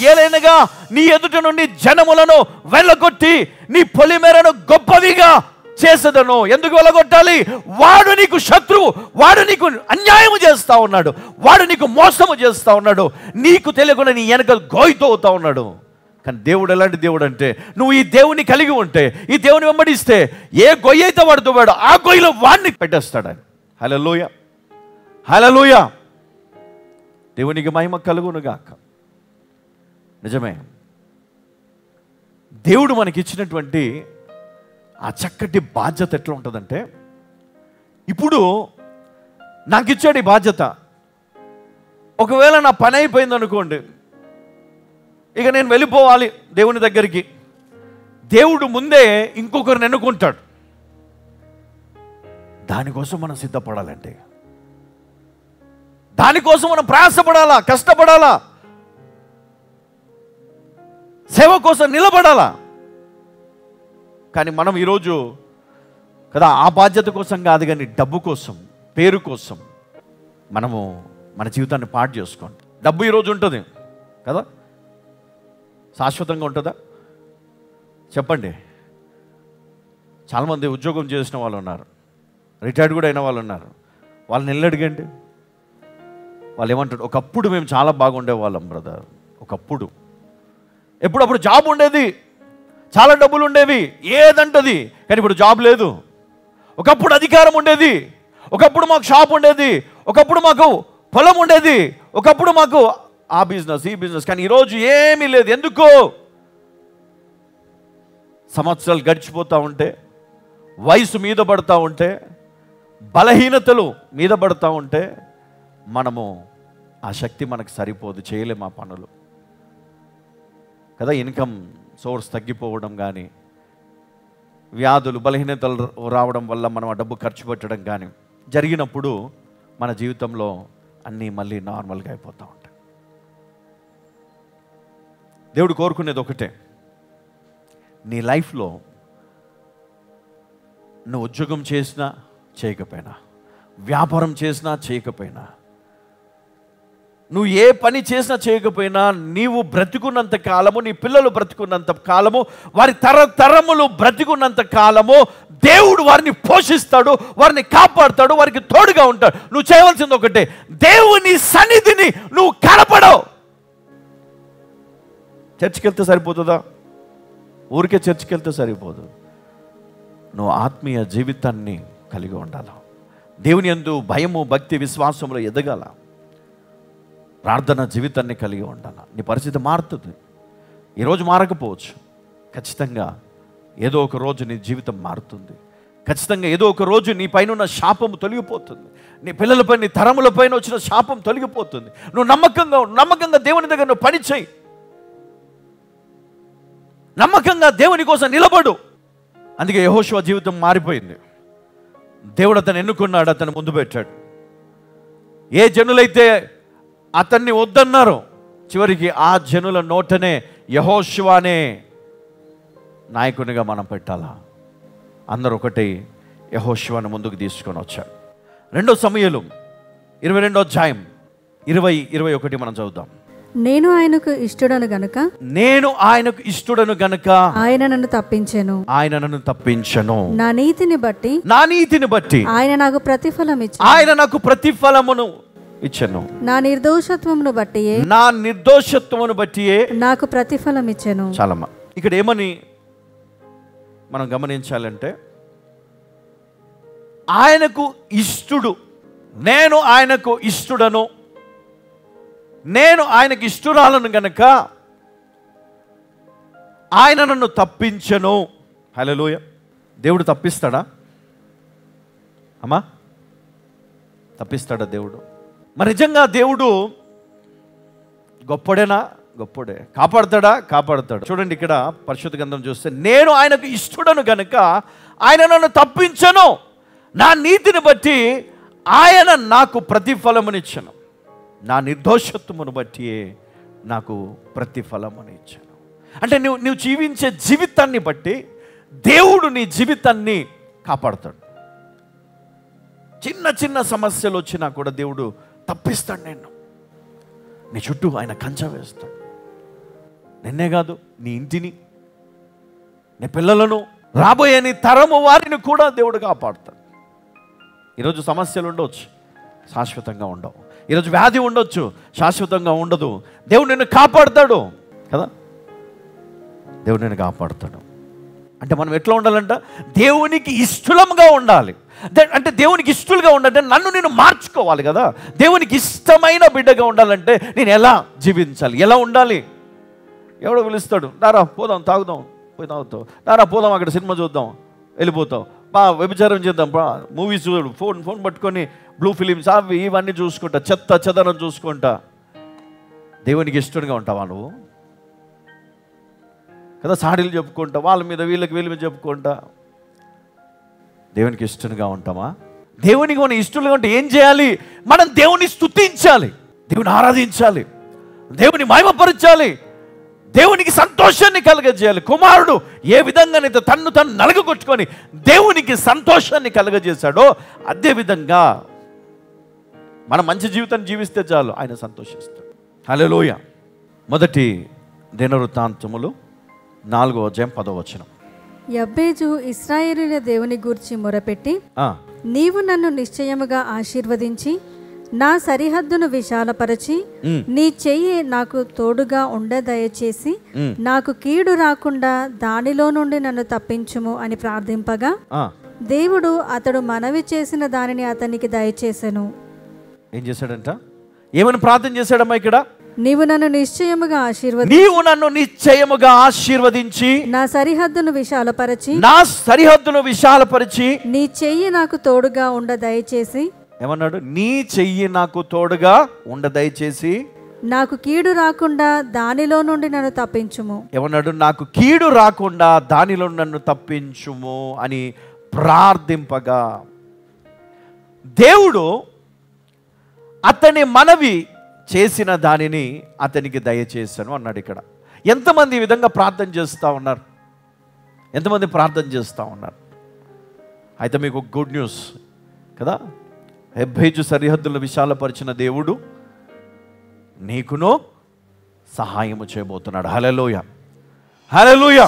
ఏలైనగా నీ ఎదుట నుండి జనములను వెళ్ళగొట్టి నీ పొలిమేరను గొప్పవిగా చేసేదను. ఎందుకు వెళ్ళగొట్టాలి? వాడు నీకు శత్రువు, వాడు నీకు అన్యాయము చేస్తా ఉన్నాడు, వాడు నీకు మోసము చేస్తా ఉన్నాడు, నీకు తెలియకుండా నీ వెనక గోయితో అవుతా ఉన్నాడు. కానీ దేవుడు ఎలాంటి దేవుడు అంటే, నువ్వు ఈ దేవుని కలిగి ఉంటే, ఈ దేవుని వెంబడిస్తే, ఏ గొయ్యి అయితే వాడుతో వాడు ఆ గొయ్యిలో వాడిని పెట్టేస్తాడు ఆయన. హల్లెలూయా, హల్లెలూయా. దేవునికి మహిమ కలుగునుగాక. నిజమే, దేవుడు మనకిచ్చినటువంటి ఆ చక్కటి బాధ్యత ఎట్లా ఉంటుందంటే, ఇప్పుడు నాకు ఇచ్చాడు ఈ బాధ్యత. ఒకవేళ నా పని అయిపోయింది అనుకోండి, ఇక నేను వెళ్ళిపోవాలి దేవుని దగ్గరికి. దేవుడు ముందే ఇంకొకరిని ఎన్నుకుంటాడు. దానికోసం మనం సిద్ధపడాలంటే, దానికోసం మనం ప్రయాసపడాలా, కష్టపడాలా, సేవ కోసం నిలబడాలా. కానీ మనం ఈరోజు కదా ఆ బాధ్యత కోసం కాదు, కానీ డబ్బు కోసం, పేరు కోసం మనము మన జీవితాన్ని పాడు చేసుకోండి. డబ్బు ఈరోజు ఉంటుంది కదా, శాశ్వతంగా ఉంటుందా చెప్పండి? చాలామంది ఉద్యోగం చేసిన వాళ్ళు ఉన్నారు, రిటైర్డ్ కూడా అయిన వాళ్ళు ఉన్నారు. వాళ్ళని వెళ్ళి అడిగండి, వాళ్ళు ఏమంటారు? ఒకప్పుడు మేము చాలా బాగుండే వాళ్ళం బ్రదర్, ఒకప్పుడు ఎప్పుడప్పుడు జాబ్ ఉండేది, చాలా డబ్బులు ఉండేవి, ఏదంటది. కానీ ఇప్పుడు జాబ్ లేదు. ఒకప్పుడు అధికారం ఉండేది, ఒకప్పుడు మాకు షాప్ ఉండేది, ఒకప్పుడు మాకు పొలం ఉండేది, ఒకప్పుడు మాకు ఆ బిజినెస్ ఈ బిజినెస్. కానీ ఈరోజు ఏమీ లేదు. ఎందుకు? సంవత్సరాలు గడిచిపోతూ ఉంటే, వయసు మీద పడుతూ ఉంటే, బలహీనతలు మీద పడుతూ ఉంటే, మనము ఆ శక్తి మనకు సరిపోదు, చేయలేము ఆ పనులు కదా. ఇన్కమ్ సోర్స్ తగ్గిపోవడం కానీ, వ్యాధులు బలహీనతలు రావడం వల్ల మనం ఆ డబ్బు ఖర్చు పెట్టడం కానీ జరిగినప్పుడు మన జీవితంలో అన్నీ మళ్ళీ నార్మల్గా అయిపోతూ ఉంటాయి. దేవుడు కోరుకునేది ఒకటే, నీ లైఫ్లో నువ్వు ఉద్యోగం చేసినా చేయకపోయినా, వ్యాపారం చేసినా చేయకపోయినా, నువ్వు ఏ పని చేసినా చేయకపోయినా, నీవు బ్రతికున్నంత కాలము, నీ పిల్లలు బ్రతికున్నంత కాలము, వారి తరతరములు బ్రతికున్నంత కాలము దేవుడు వారిని పోషిస్తాడు, వారిని కాపాడుతాడు, వారికి తోడుగా ఉంటాడు. నువ్వు చేయవలసింది ఒకటే, దేవుని సన్నిధిని నువ్వు కనపడవు. చర్చికి వెళ్తే సరిపోతుందా? ఊరికే చర్చికి వెళ్తే సరిపోదు. నువ్వు ఆత్మీయ జీవితాన్ని కలిగి ఉండాలి. దేవుని యందు భయము, భక్తి, విశ్వాసంలో ఎదగాల. ప్రార్థన జీవితాన్ని కలిగి ఉండాలి. నీ పరిస్థితి మారుతుంది. ఈరోజు మారకపోవచ్చు, ఖచ్చితంగా ఏదో ఒక రోజు నీ జీవితం మారుతుంది. ఖచ్చితంగా ఏదో ఒక రోజు నీ పైన ఉన్న శాపం తొలగిపోతుంది. నీ పిల్లలపై, నీ తరములపైన వచ్చిన శాపం తొలగిపోతుంది. నువ్వు నమ్మకంగా దేవుని దగ్గర నువ్వు పని చేయి, నమ్మకంగా దేవుని కోసం నిలబడు. అందుకే యెహోషువ జీవితం మారిపోయింది. దేవుడు అతను ఎన్నుకున్నాడు, అతను ముందు పెట్టాడు. ఏ జనులైతే అతన్ని వద్దన్నారో, చివరికి ఆ జనుల నోటనే యెహోషువనే నాయకునిగా మనం పెట్టాలా. అందరూ ఒకటి యెహోషువను ముందుకు తీసుకొని వచ్చారు. 2 సమూయేలు 22వ అధ్యాయం 20-21 మనం చదువుదాం. నేను ఆయనకు ఇష్టడను గనుక ఆయన నన్ను తప్పించెను. నా నీతిని బట్టి ఆయన నాకు ప్రతిఫలమును ఇచ్చెను. నా నిర్దోషత్వమును బట్టి నాకు ప్రతిఫలం ఇచ్చెను. చాలమ్మా, ఇక్కడ ఏమని మనం గమనించాలంటే, ఆయనకు ఇష్టుడు, నేను ఆయనకు ఇష్టుడను, నేను ఆయనకి ఇష్టురాలను గనక ఆయన నన్ను తప్పించెను. హల్లెలూయా. దేవుడు తప్పిస్తాడా అమ్మా? తప్పిస్తాడా దేవుడు? మరి నిజంగా దేవుడు గొప్పడేనా? గొప్పడే. కాపాడతాడు. చూడండి, ఇక్కడ పరిశుద్ధ గ్రంథం చూస్తే, నేను ఆయనకు ఇష్టుడను గనుక ఆయన నన్ను తప్పించెను, నా నీతిని బట్టి ఆయన నాకు ప్రతిఫలమునిచ్చెను, నా నిర్దోషత్వమును బట్టి నాకు ప్రతిఫలముని ఇచ్చాను. అంటే నువ్వు జీవించే జీవితాన్ని బట్టి దేవుడు నీ జీవితాన్ని కాపాడుతాడు. చిన్న చిన్న సమస్యలు వచ్చినా కూడా దేవుడు తప్పిస్తాడు. నీ చుట్టూ ఆయన కంచె వేస్తాడు. నిన్నే కాదు, నీ ఇంటిని, నీ పిల్లలను, రాబోయే నీ తరము వారిని కూడా దేవుడు కాపాడుతాడు. ఈరోజు సమస్యలు ఉండవచ్చు, శాశ్వతంగా ఉండవు. ఈరోజు వ్యాధి ఉండొచ్చు, శాశ్వతంగా ఉండదు. దేవుడు నిన్ను కాపాడుతాడు కదా, దేవుడు నిన్ను కాపాడుతాడు. అంటే మనం ఎట్లా ఉండాలంట? దేవునికి ఇష్టంగా ఉండాలి. అంటే దేవునికి ఇష్టలుగా ఉండాలంటే నన్ను నేను మార్చుకోవాలి కదా. దేవునికి ఇష్టమైన బిడ్డగా ఉండాలంటే నేను ఎలా జీవించాలి, ఎలా ఉండాలి? ఎవడో పిలుస్తాడు, దారా పోదాం, తాగుదాం, పోయి తాగుతావు, దారా పోదాం, అక్కడ సినిమా చూద్దాం, వెళ్ళిపోతావు, వ్యభిచారం చేద్దాం, మూవీస్ చూడు, ఫోన్ పట్టుకొని బ్లూ ఫిలిమ్స్ అవి ఇవన్నీ చూసుకుంటా, చెదనం చూసుకుంటా. దేవునికి ఇష్టంగా ఉంటావా నువ్వు కదా? సాడీలు చెప్పుకుంటా, వాళ్ళ మీద వీళ్ళకి వీళ్ళ మీద చెప్పుకుంటా. దేవునికి ఇష్టంగా ఉంటామా? దేవునికి మనం ఇష్టంగా ఉంటే ఏం చేయాలి? మనం దేవుని స్తుతించాలి, దేవుని ఆరాధించాలి, దేవుని మహిమపరచాలి, దేవునికి సంతోషాన్ని కలగజేయాలి. కుమారుడు ఏ విధంగానైతే తన్ను నలగొట్టుకొని దేవునికి సంతోషాన్ని కలగజేశాడో అదేవిధంగా మనం మంచి జీవితాన్ని జీవిస్తే చాలు, ఆయన సంతోషిస్తాడు. హల్లెలూయా. మొదటి దినవృత్తాంతములు 4వ అధ్యాయం 10వ వచనం. యబ్బేజు ఇశ్రాయేలీయుల దేవుని గూర్చి మొరపెట్టి, నీవు నన్ను నిశ్చయముగా ఆశీర్వదించి నా సరిహద్దును విశాలపరచి నీ చెయ్యి నాకు తోడుగా ఉండ దయచేసి నాకు కీడు రాకుండా దానిలో నుండి నన్ను తప్పించుము అని ప్రార్థింపగా దేవుడు అతడు మనవి చేసిన దానిని అతనికి దయచేసెను. ఏం చేశాడంట? ఏమని ప్రార్థన చేశాడమ్మా ఇక్కడ? నీవు నన్ను నిశ్చయముగా ఆశీర్వదించి నా సరిహద్దును విశాలపరచి నీ చెయ్యి నాకు తోడుగా ఉండ దయచేసి. ఏమన్నాడు? నీ చెయ్యి నాకు తోడుగా ఉండ దయచేసి నాకు కీడు రాకుండా దానిలో నుండి నన్ను తప్పించుము. ఏమన్నాడు? నాకు కీడు రాకుండా దానిలో నన్ను తప్పించుము అని ప్రార్థింపగా దేవుడు అతని మనవి చేసిన దానిని అతనికి దయచేశాను అన్నాడు. ఇక్కడ ఎంతమంది ఈ విధంగా ప్రార్థన చేస్తూ ఉన్నారు? ఎంతమంది ప్రార్థన చేస్తూ ఉన్నారు? అయితే మీకు గుడ్ న్యూస్ కదా. యబ్బేజు సరిహద్దులను విశాలపరిచిన దేవుడు నీకును సహాయము చేయబోతున్నాడు. హల్లెలూయా, హల్లెలూయా.